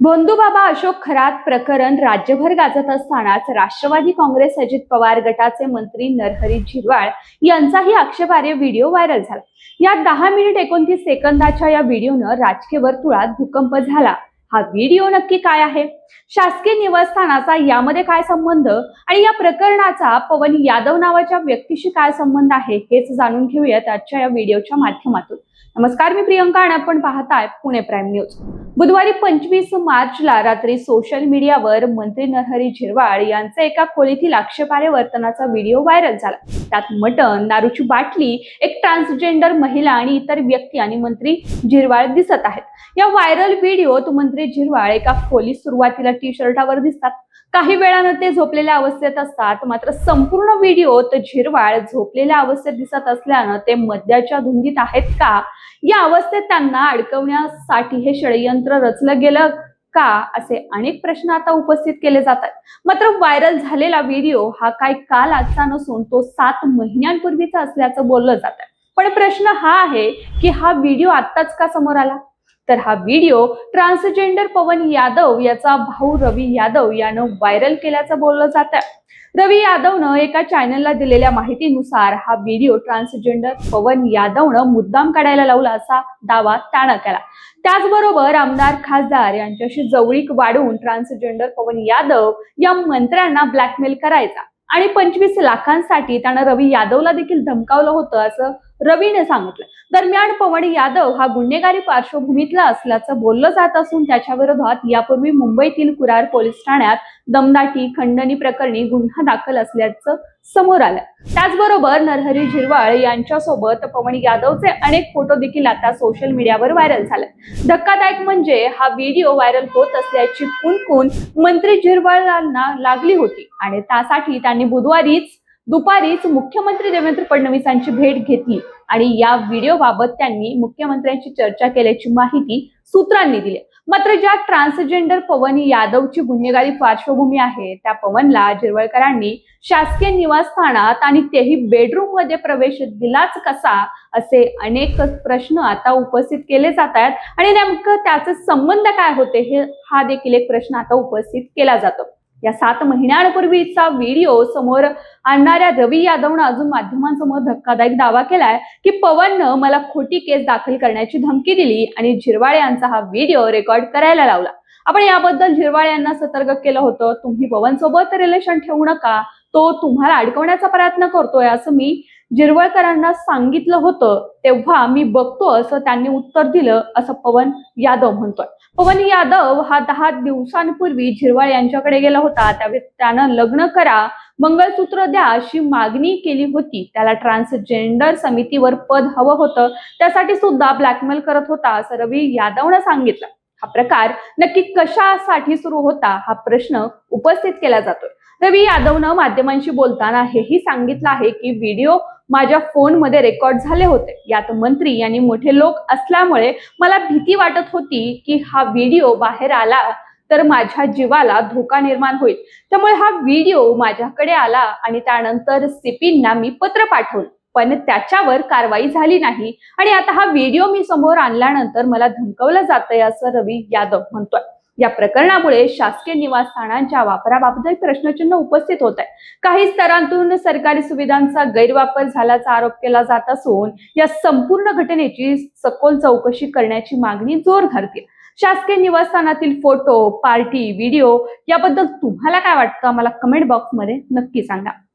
भोंदूबाबा अशोक खरात प्रकरण राज्यभर गाजत असतानाच राष्ट्रवादी काँग्रेस अजित पवार गटाचे मंत्री नरहरी झिरवाळ यांचाही आक्षेपार्ह व्हिडिओ व्हायरल झाला। या 10 मिनिट 29 सेकंदाच्या या व्हिडिओनं राजकीय वर्तुळात भूकंप झाला। हा व्हिडिओ नक्की काय आहे, शासकीय निवासस्थानाचा यामध्ये काय संबंध आणि या प्रकरणाचा पवन यादव नावाच्या व्यक्तीशी काय संबंध आहे, हेच जाणून घेऊयात आजच्या या व्हिडिओच्या माध्यमातून। नमस्कार, मी प्रियंका आणि आपण पाहताय पुणे प्राईम न्यूज। बुधवारी 25 मार्चला रात्री सोशल मीडियावर मंत्री नरहरी झिरवाळ यांचे एका खोलीतील आक्षेपार्ह वर्तनाचा व्हिडिओ व्हायरल झाला। त्यात मटण, दारूची बाटली, एक ट्रान्सजेंडर महिला आणि इतर व्यक्ती आणि मंत्री झिरवाळ दिसत आहेत। या व्हायरल व्हिडिओत मंत्री झिरवाळ एका खोलीत सुरुवातीला टी शर्टावर दिसतात, काही वेळानं ते झोपलेल्या अवस्थेत असतात। मात्र संपूर्ण व्हिडिओत झिरवाळ झोपलेल्या अवस्थेत दिसत असल्यानं ते मद्याच्या धुंदीत आहेत का, या अवस्थेत त्यांना अडकवण्यासाठी हे षडयंत्र रचलं गेलं का, असे अनेक प्रश्न आता उपस्थित केले जातात। मात्र व्हायरल झालेला व्हिडिओ हा काय काल आजचा नसून तो 7 महिन्यांपूर्वीचा असल्याचं बोललं जातं। पण प्रश्न हा आहे की हा व्हिडिओ आत्ताच का समोर आला? तर हा व्हिडिओ ट्रान्सजेंडर पवन यादव याचा भाऊ रवी यादव यानं व्हायरल केल्याचं बोललं जातं। रवी यादवनं एका चॅनलला दिलेल्या माहितीनुसार हा व्हिडिओ ट्रान्सजेंडर पवन यादवनं मुद्दाम काढायला लावला असा दावा त्यानं केला। त्याचबरोबर आमदार खासदार यांच्याशी जवळीक वाढवून ट्रान्सजेंडर पवन यादव या मंत्र्यांना ब्लॅकमेल करायचा आणि 25 लाखांसाठी त्यानं रवी यादवला देखील धमकावलं होतं असं रवीने सांगितलं। दरम्यान पवन यादव हा गुन्हेगारी पार्श्वभूमीतला असल्याचं बोललं जात असून त्याच्या विरोधात यापूर्वी मुंबईतील कुरार पोलीस ठाण्यात दमदाटी खंडणी प्रकरणी गुन्हा दाखल असल्याचं समोर आलं। त्याचबरोबर नरहरी झिरवाळ यांच्यासोबत पवन यादवचे अनेक फोटो देखील आता सोशल मीडियावर व्हायरल झाले। धक्कादायक म्हणजे हा व्हिडिओ व्हायरल होत असल्याची कुणकुण मंत्री झिरवाळांना लागली होती आणि त्यासाठी त्यांनी बुधवारीच दुपारीच मुख्यमंत्री देवेंद्र फडणवीसांची भेट घेतली आणि या व्हिडिओबाबत त्यांनी मुख्यमंत्र्यांशी चर्चा केल्याची माहिती सूत्रांनी दिली। मात्र ज्या ट्रान्सजेंडर पवन यादवची गुन्हेगारी पार्श्वभूमी आहे त्या पवनला झिरवाळकरांनी शासकीय निवासस्थानात आणि तेही बेडरूम मध्ये प्रवेश दिलाच कसा, असे अनेक प्रश्न आता उपस्थित केले जात आहेत आणि नेमकं त्याचे संबंध काय होते हा देखील एक प्रश्न आता उपस्थित केला जातो। या 7 महिन्यांपूर्वीचा व्हिडिओ समोर आणणाऱ्या रवी यादवनं अजून माध्यमांसमोर धक्कादायक दावा केलाय की पवननं मला खोटी केस दाखल करण्याची धमकी दिली आणि झिरवाळ यांचा हा व्हिडिओ रेकॉर्ड करायला लावला। आपण याबद्दल झिरवाळ यांना सतर्क केलं होतं, तुम्ही पवन सोबत रिलेशन ठेवू नका, तो तुम्हाला अडकवण्याचा प्रयत्न करतोय असं मी झिरवाळकरांना सांगितलं होतं, तेव्हा मी बघतो असं त्यांनी उत्तर दिलं, असं पवन यादव म्हणतोय। पवन यादव हा 10 दिवसांपूर्वी झिरवाळ यांच्याकडे गेला होता, त्यावेळी त्यानं लग्न करा, मंगळसूत्र द्या अशी मागणी केली होती। त्याला ट्रान्सजेंडर समितीवर पद हवं होतं, त्यासाठी सुद्धा ब्लॅकमेल करत होता असं रवी यादवनं सांगितलं। हा प्रकार नक्की कशासाठी सुरू होता हा प्रश्न उपस्थित केला जातोय। रवी यादवनं माध्यमांशी बोलताना हेही सांगितलं आहे की व्हिडिओ माझ्या फोनमध्ये रेकॉर्ड झाले होते, यात मंत्री आणि मोठे लोक असल्यामुळे मला भीती वाटत होती की हा व्हिडिओ बाहेर आला तर माझ्या जीवाला धोका निर्माण होईल, त्यामुळे हा व्हिडिओ माझ्याकडे आला आणि त्यानंतर सीपींना मी पत्र पाठवलं, पण त्याच्यावर कारवाई झाली नाही आणि आता हा व्हिडिओ मी समोर आणल्यानंतर मला धमकावलं जातंय असं रवी यादव म्हणतोय। या प्रकरणामुळे शासकीय निवासस्थानांच्या वापराबाबत प्रश्नचिन्ह उपस्थित होत आहे। काही स्तरांतून सरकारी सुविधांचा गैरवापर झाल्याचा आरोप केला जात असून या संपूर्ण घटनेची सखोल चौकशी करण्याची मागणी जोर धरते। शासकीय निवासस्थानातील फोटो, पार्टी, व्हिडिओ याबद्दल तुम्हाला काय वाटतं, मला कमेंट बॉक्समध्ये नक्की सांगा।